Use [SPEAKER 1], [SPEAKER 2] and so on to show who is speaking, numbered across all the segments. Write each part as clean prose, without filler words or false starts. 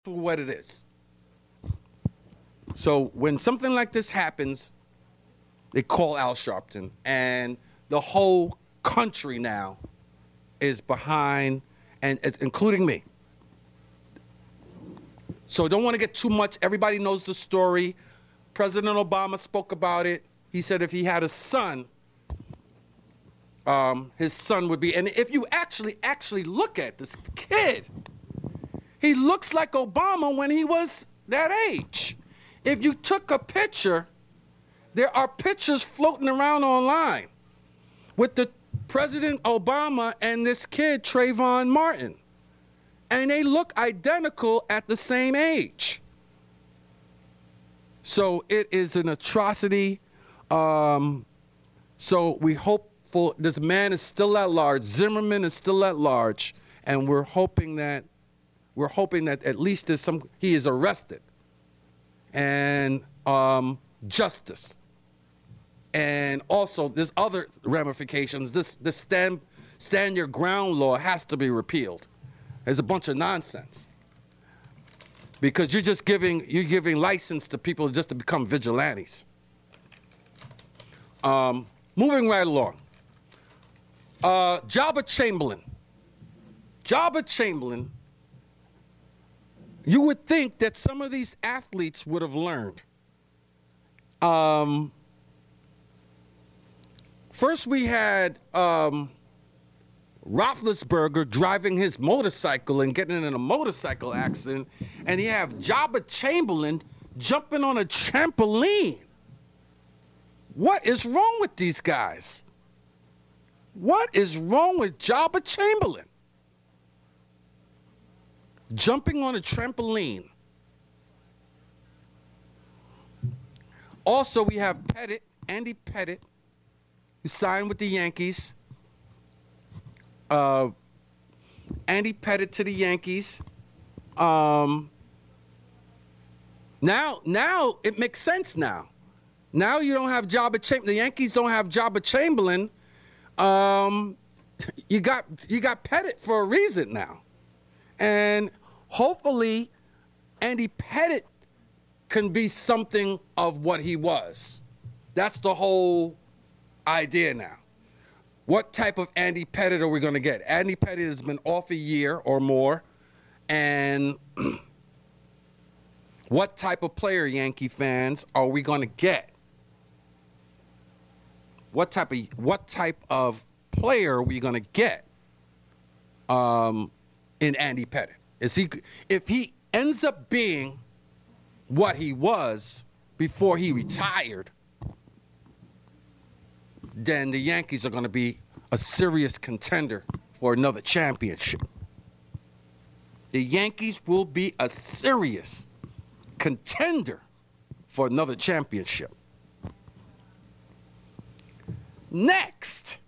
[SPEAKER 1] for what it is. So when something like this happens, they call Al Sharpton, and the whole country now is behind, and including me. So don't want to get too much. Everybody knows the story. President Obama spoke about it. He said if he had a son, his son would be. And if you actually look at this kid, he looks like Obama when he was that age. If you took a picture, there are pictures floating around online with the President Obama and this kid, Trayvon Martin. And they look identical at the same age. So it is an atrocity. So we hope this man is still at large. Zimmerman is still at large, and we're hoping that at least he is arrested and justice. And also, there's other ramifications. This stand your ground law has to be repealed. It's a bunch of nonsense because you're giving license to people just to become vigilantes. Moving right along. Jabba Chamberlain. Jabba Chamberlain. You would think that some of these athletes would have learned. First, we had Roethlisberger driving his motorcycle and getting in a motorcycle accident, and you have Jabba Chamberlain jumping on a trampoline. What is wrong with these guys? What is wrong with Jabba Chamberlain? Jumping on a trampoline. Also, we have Pettit, Andy Pettit, who signed with the Yankees. Andy Pettit to the Yankees. Now it makes sense now. Now you don't have Jabba Chamberlain. The Yankees don't have Jabba Chamberlain. You got Pettit for a reason now. And hopefully Andy Pettit can be something of what he was. That's the whole idea now. What type of Andy Pettit are we going to get? Andy Pettit has been off a year or more. And what type of player, Yankee fans, are we going to get? What type of player are we going to get in Andy Pettit? If he ends up being what he was before he retired, then the Yankees are going to be a serious contender for another championship. The Yankees will be a serious contender for another championship. Next,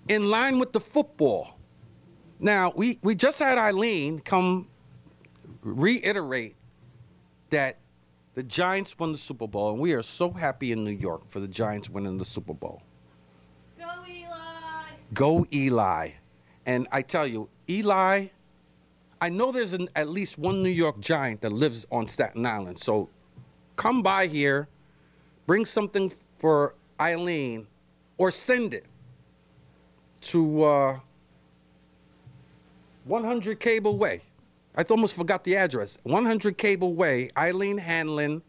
[SPEAKER 1] in line with the football. Now, we just had Eileen come reiterate that the Giants won the Super Bowl, and we are so happy in New York for the Giants winning the Super Bowl.
[SPEAKER 2] Go, Eli!
[SPEAKER 1] Go, Eli. And I tell you, Eli, I know there's at least one New York Giant that lives on Staten Island. So come by here, bring something for Eileen, or send it to 100 Cable Way. I almost forgot the address. 100 Cable Way, Eileen Hanlon,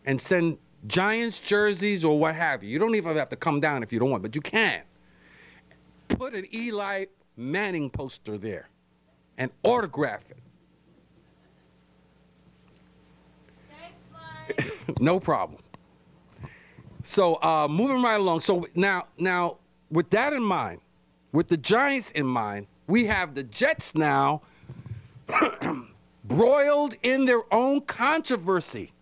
[SPEAKER 1] and send Giants jerseys or what have you. You don't even have to come down if you don't want, but you can. Put an Eli Manning poster there and autograph it.
[SPEAKER 2] Thanks, Mike.
[SPEAKER 1] No problem. So moving right along. So now with that in mind, with the Giants in mind, we have the Jets now broiled in their own controversy.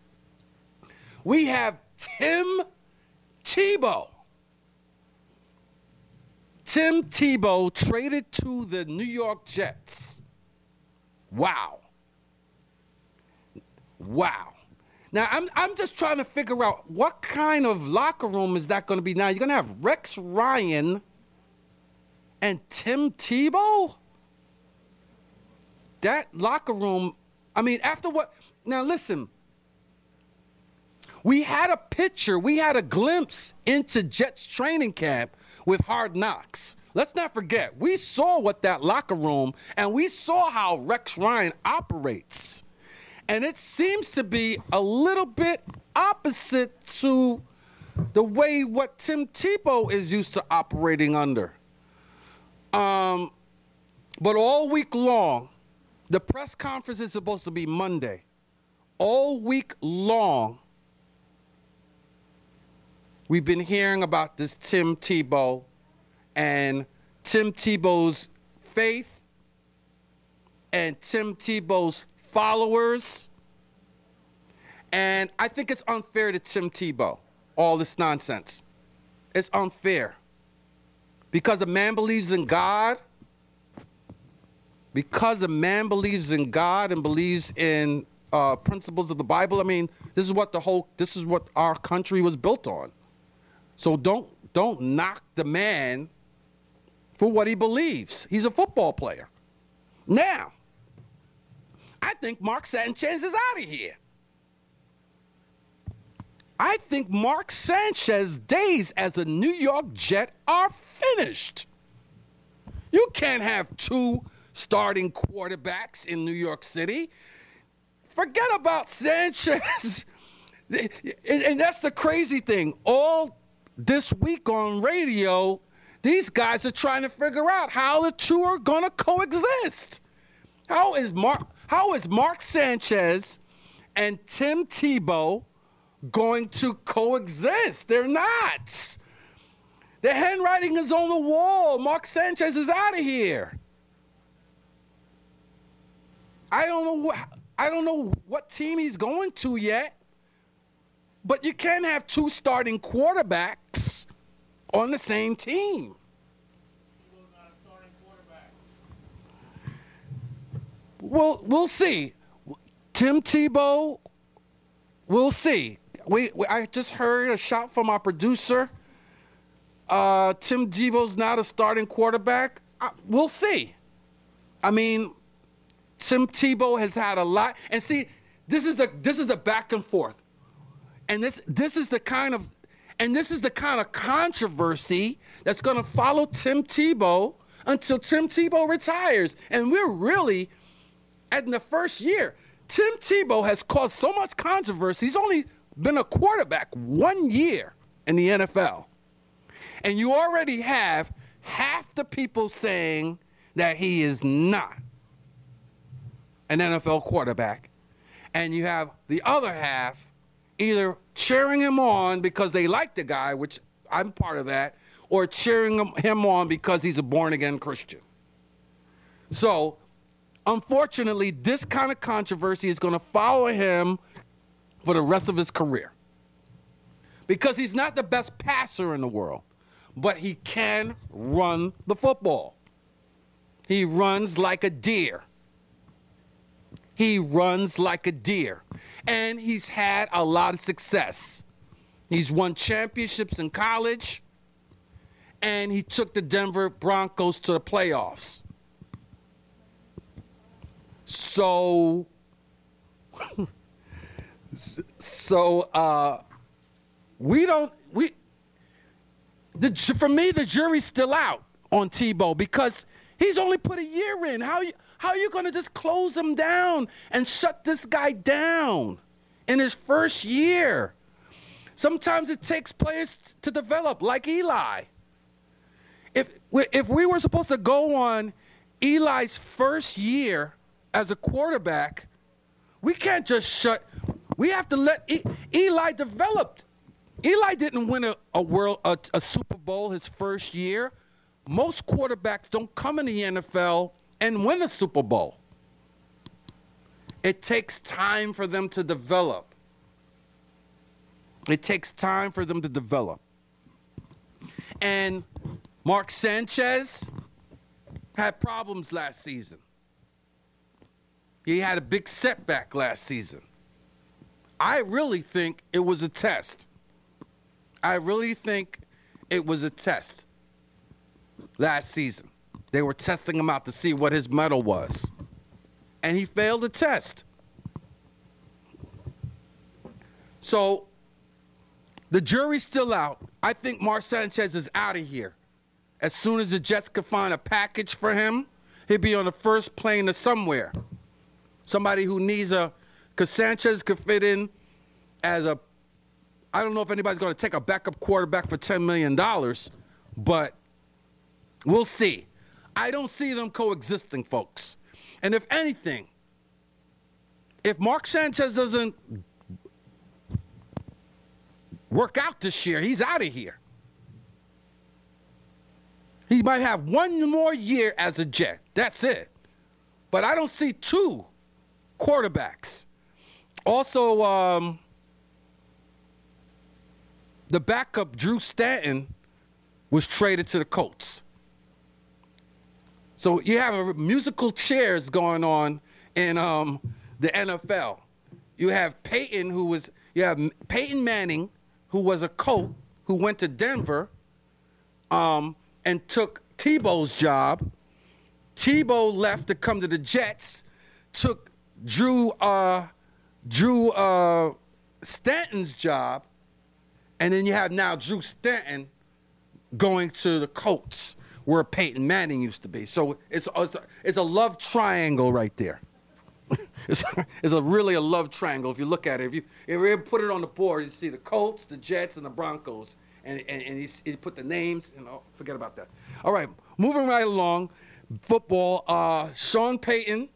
[SPEAKER 1] We have Tim Tebow. Tim Tebow traded to the New York Jets. Wow. Wow. Now, I'm just trying to figure out what kind of locker room is that going to be now. You're going to have Rex Ryan and Tim Tebow? that locker room, I mean, after what? Now, listen. We had a picture, we had a glimpse into Jets training camp with Hard Knocks. Let's not forget, we saw what that locker room, and we saw how Rex Ryan operates. And it seems to be a little bit opposite to the way what Tim Tebow is used to operating under. But all week long, the press conference is supposed to be Monday. All week long, we've been hearing about this Tim Tebow and Tim Tebow's faith and Tim Tebow's followers. And I think it's unfair to Tim Tebow, all this nonsense. It's unfair. Because a man believes in God, because a man believes in God and believes in principles of the Bible, I mean, this is what our country was built on. So don't knock the man for what he believes. He's a football player. Now, I think Mark Sanchez is out of here. I think Mark Sanchez's days as a New York Jet are finished. You can't have two starting quarterbacks in New York City. Forget about Sanchez. And that's the crazy thing. All this week on radio, these guys are trying to figure out how the two are going to coexist. How is Mark Sanchez and Tim Tebow going to coexist? They're not. The handwriting is on the wall. Mark Sanchez is out of here. I don't know what team he's going to yet, but you can't have two starting quarterbacks on the same team.
[SPEAKER 3] Tebow's not a starting quarterback.
[SPEAKER 1] Well, we'll see. Tim Tebow, we'll see. I just heard a shot from our producer. Tim Tebow's not a starting quarterback. We'll see. I mean, Tim Tebow has had a lot, and see, this is the back and forth, and this is the kind of controversy that's going to follow Tim Tebow until Tim Tebow retires, and we're really in the first year. Tim Tebow has caused so much controversy. He's only been a quarterback 1 year in the NFL, and you already have half the people saying that he is not an NFL quarterback, and you have the other half either cheering him on because they like the guy, which I'm part of that, or cheering him on because he's a born-again Christian. So, unfortunately, this kind of controversy is going to follow him for the rest of his career, because he's not the best passer in the world, but he can run the football. He runs like a deer. He runs like a deer. And he's had a lot of success. He's won championships in college, and he took the Denver Broncos to the playoffs. So for me, the jury's still out on Tebow because he's only put a year in. How are you going to just close him down and shut this guy down in his first year? Sometimes it takes players to develop, like Eli. If we were supposed to go on Eli's first year as a quarterback, we can't just we have to let Eli develop. Eli didn't win a Super Bowl his first year. Most quarterbacks don't come in the NFL and win a Super Bowl. It takes time for them to develop. It takes time for them to develop. And Mark Sanchez had problems last season. He had a big setback last season. I really think it was a test. I really think it was a test last season. They were testing him out to see what his mettle was. and he failed the test. So the jury's still out. I think Mark Sanchez is out of here. As soon as the Jets could find a package for him, he'd be on the first plane to somewhere. Somebody who needs because Sanchez could fit in as I don't know if anybody's going to take a backup quarterback for $10 million, but we'll see. I don't see them coexisting, folks. And if anything, if Mark Sanchez doesn't work out this year, he's out of here. He might have one more year as a Jet. That's it. But I don't see two quarterbacks. Also, the backup, Drew Stanton, was traded to the Colts. So you have musical chairs going on in the NFL. You have Peyton Manning, who was a Colt, who went to Denver and took Tebow's job. Tebow left to come to the Jets, took Drew Stanton's job, and then you have now Drew Stanton going to the Colts, where Peyton Manning used to be. So it's a love triangle right there. It's really a love triangle if you look at it. If you ever put it on the board, you see the Colts, the Jets, and the Broncos, and he put the names, and forget about that. All right, moving right along, football. Sean Payton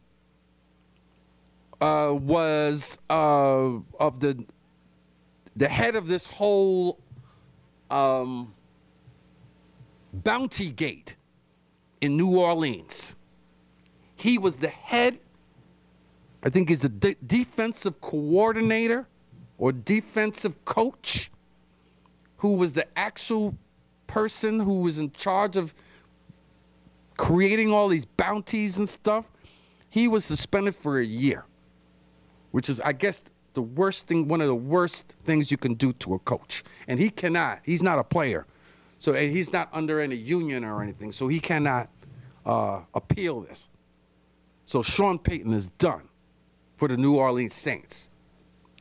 [SPEAKER 1] was of the head of this whole Bounty Gate in New Orleans. He was the head, I think he's the defensive coordinator or defensive coach, who was the actual person who was in charge of creating all these bounties and stuff. He was suspended for a year, which is, I guess, the worst thing, one of the worst things you can do to a coach. And he's not a player. So he's not under any union or anything, so he cannot appeal this. So Sean Payton is done for the New Orleans Saints.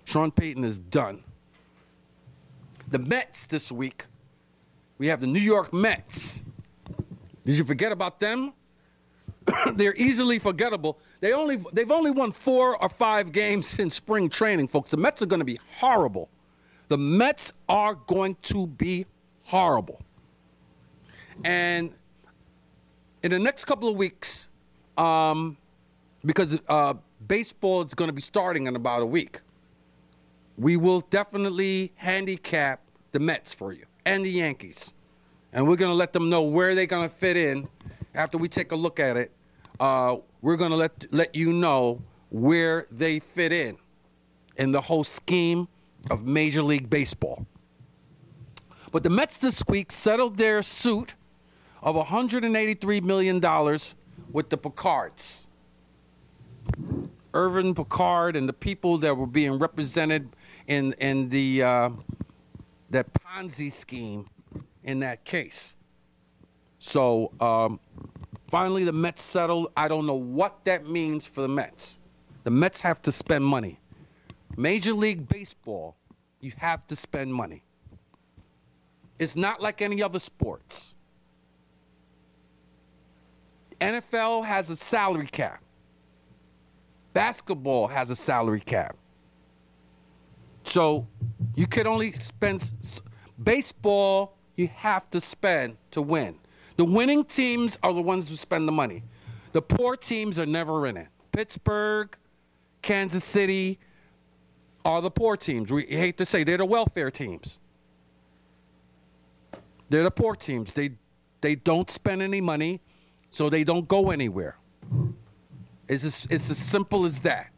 [SPEAKER 1] Sean Payton is done. The Mets this week, we have the New York Mets. Did you forget about them? They're easily forgettable. They've only won 4 or 5 games in spring training, folks. The Mets are going to be horrible. The Mets are going to be horrible. And in the next couple of weeks, because baseball is going to be starting in about a week, we will definitely handicap the Mets for you and the Yankees. And we're going to let them know where they're going to fit in after we take a look at it. We're going to let you know where they fit in the whole scheme of Major League Baseball. But the Mets this week settled their suit of $183 million with the Picards. Irvin Picard and the people that were being represented in the that Ponzi scheme in that case. So finally the Mets settled. I don't know what that means for the Mets. The Mets have to spend money. Major League Baseball, you have to spend money. It's not like any other sports. NFL has a salary cap. Basketball has a salary cap. So you could only spend baseball, you have to spend to win. The winning teams are the ones who spend the money. The poor teams are never in it. Pittsburgh, Kansas City are the poor teams. We hate to say they're the welfare teams. They're the poor teams. They don't spend any money, so they don't go anywhere. It's as simple as that.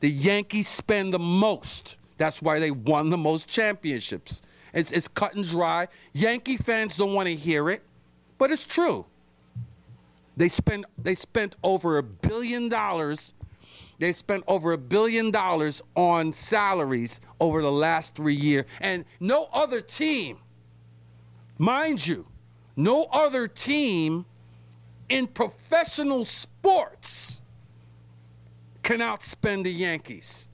[SPEAKER 1] The Yankees spend the most. That's why they won the most championships. It's cut and dry. Yankee fans don't want to hear it, but it's true. They spent over $1 billion. They spent over $1 billion on salaries over the last 3 years, and no other team, mind you, no other team in professional sports can outspend the Yankees.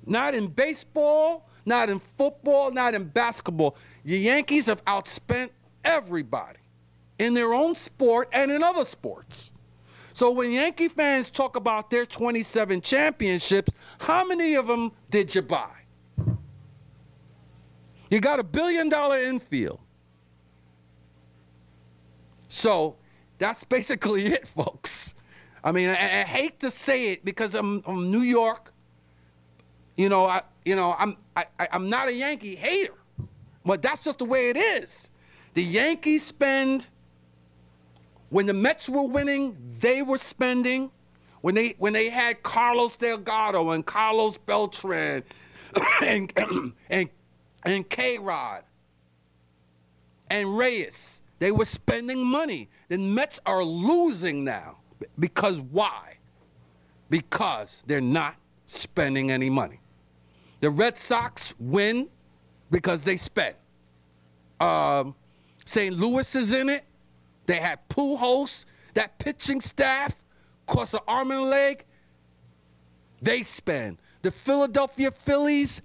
[SPEAKER 1] Not in baseball, not in football, not in basketball. The Yankees have outspent everybody in their own sport and in other sports. So when Yankee fans talk about their 27 championships, how many of them did you buy? You got $1 billion infield. So that's basically it, folks. I mean, I hate to say it because I'm from New York. I'm not a Yankee hater, but that's just the way it is. The Yankees spend. When the Mets were winning, they were spending. When they had Carlos Delgado and Carlos Beltran and K-Rod and Reyes, they were spending money. The Mets are losing now. Because why? Because they're not spending any money. The Red Sox win because they spent. St. Louis is in it. They had Pujols. That pitching staff costs an arm and a leg. They spend. The Philadelphia Phillies,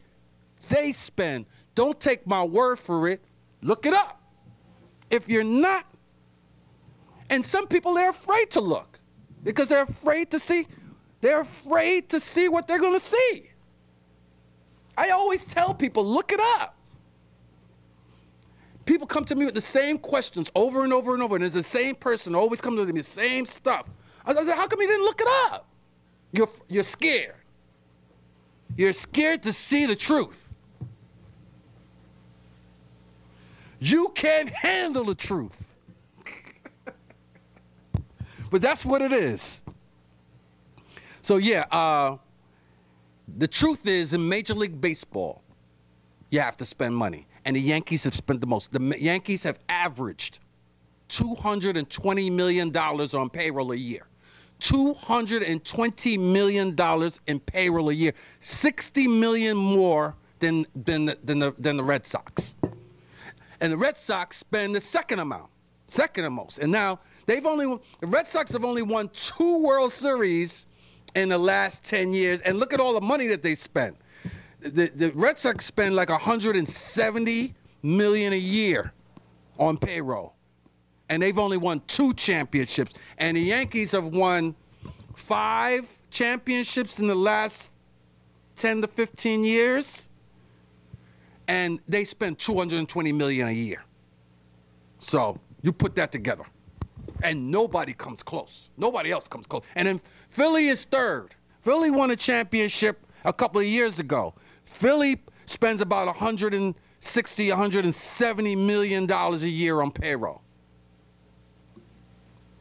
[SPEAKER 1] they spend. Don't take my word for it. Look it up. If you're not, and some people, they're afraid to look because they're afraid to see. They're afraid to see what they're going to see. I always tell people, look it up. People come to me with the same questions over and over and over, and there's the same person always comes to me the same stuff. I said, how come you didn't look it up? You're scared. You're scared to see the truth. You can't handle the truth. But that's what it is. So, yeah, the truth is in Major League Baseball, you have to spend money. And the Yankees have spent the most. The Yankees have averaged $220 million on payroll a year. $220 million in payroll a year. $60 million more than the Red Sox. And the Red Sox spend the second most. And now the Red Sox have only won 2 World Series in the last 10 years. And look at all the money that they spent. The Red Sox spend like $170 million a year on payroll, and they've only won 2 championships. And the Yankees have won 5 championships in the last 10 to 15 years, and they spend $220 million a year. So you put that together, and nobody comes close. Nobody else comes close. And then Philly is third. Philly won a championship a couple of years ago. Philly spends about $160, $170 million a year on payroll.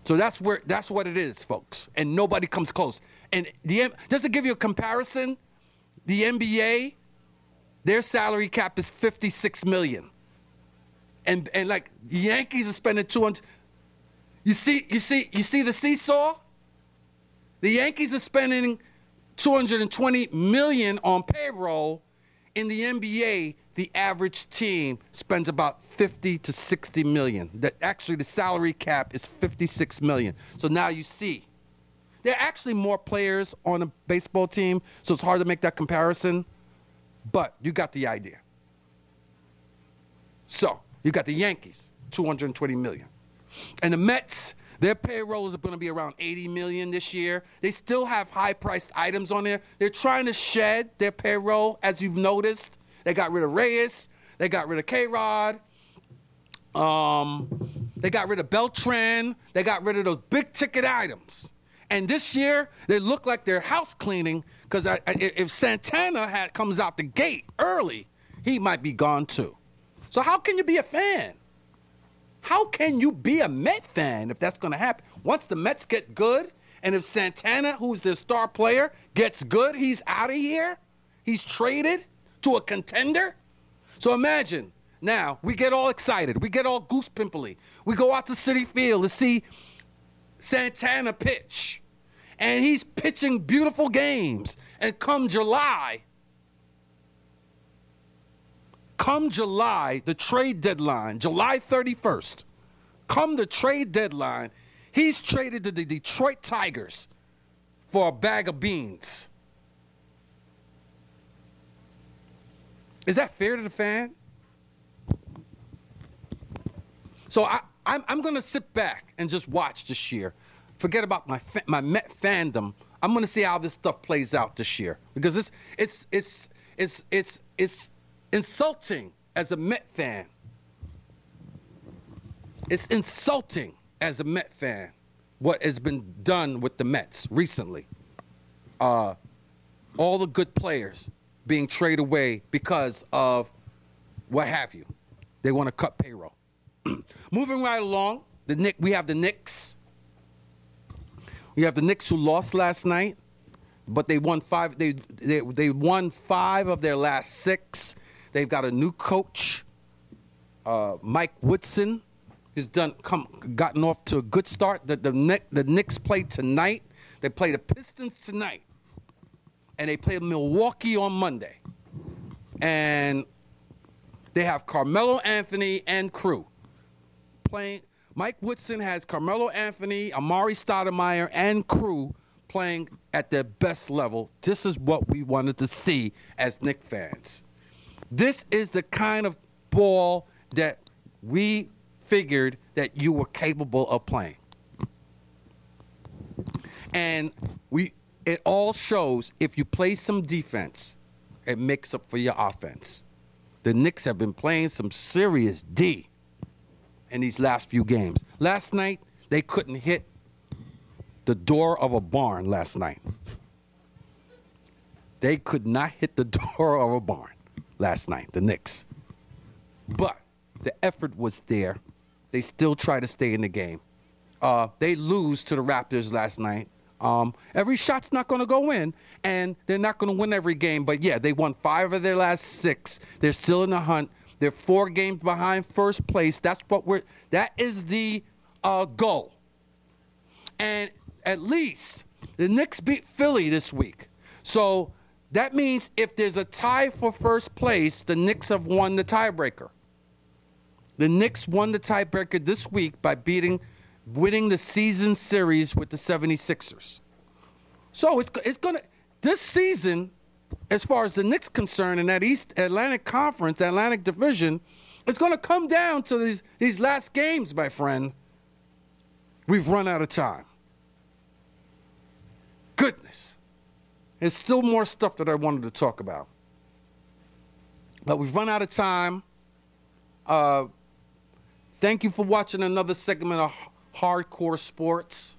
[SPEAKER 1] So that's what it is, folks. And nobody comes close. And just to give you a comparison, the NBA, their salary cap is $56 million. And like the Yankees are spending $200. You see the seesaw? The Yankees are spending $220 million on payroll. In the NBA, the average team spends about $50 to $60 million. Actually, the salary cap is $56 million. So now you see, there are actually more players on a baseball team, so it's hard to make that comparison, but you got the idea. So you got the Yankees, $220 million. And the Mets, their payroll is going to be around $80 million this year. They still have high-priced items on there. They're trying to shed their payroll, as you've noticed. They got rid of Reyes. They got rid of K-Rod. They got rid of Beltran. They got rid of those big-ticket items. And this year, they look like they're house cleaning because if Santana comes out the gate early, he might be gone too. So how can you be a fan? How can you be a Met fan if that's going to happen? Once the Mets get good, and if Santana, who's their star player, gets good, he's out of here. He's traded to a contender. So imagine, now, we get all excited. We get all goose pimply. We go out to Citi Field to see Santana pitch. And he's pitching beautiful games. And come July, the trade deadline, July 31st, come the trade deadline, he's traded to the Detroit Tigers for a bag of beans. Is that fair to the fan? So I'm going to sit back and just watch this year. Forget about my Met fandom. I'm going to see how this stuff plays out this year, because it's insulting as a Met fan. It's insulting as a Met fan what has been done with the Mets recently. All the good players being traded away because of what have you. They want to cut payroll. Moving right along, we have the Knicks. We have the Knicks who lost last night, but they won five. They won 5 of their last 6. They've got a new coach, Mike Woodson. He's gotten off to a good start. The Knicks play tonight. They play the Pistons tonight, and they play Milwaukee on Monday. And they have Carmelo Anthony and crew playing. Mike Woodson has Carmelo Anthony, Amari Stoudemire, and crew playing at their best level. This is what we wanted to see as Knicks fans. This is the kind of ball that we figured that you were capable of playing. And it all shows if you play some defense, it makes up for your offense. The Knicks have been playing some serious D in these last few games. Last night, they couldn't hit the door of a barn last night. They could not hit the door of a barn last night, the Knicks. But the effort was there. They still try to stay in the game. They lose to the Raptors last night. Every shot's not going to go in, and they're not going to win every game. But, yeah, they won 5 of their last 6. They're still in the hunt. They're 4 games behind first place. That is the goal. And at least the Knicks beat Philly this week. So that means if there's a tie for first place, the Knicks have won the tiebreaker. The Knicks won the tiebreaker this week by winning the season series with the 76ers. So it's going to, this season, as far as the Knicks concerned in that East Atlantic Conference, Atlantic Division, it's going to come down to these last games, my friend. We've run out of time. Goodness. There's still more stuff that I wanted to talk about. But we've run out of time. Thank you for watching another segment of Hardcore Sports.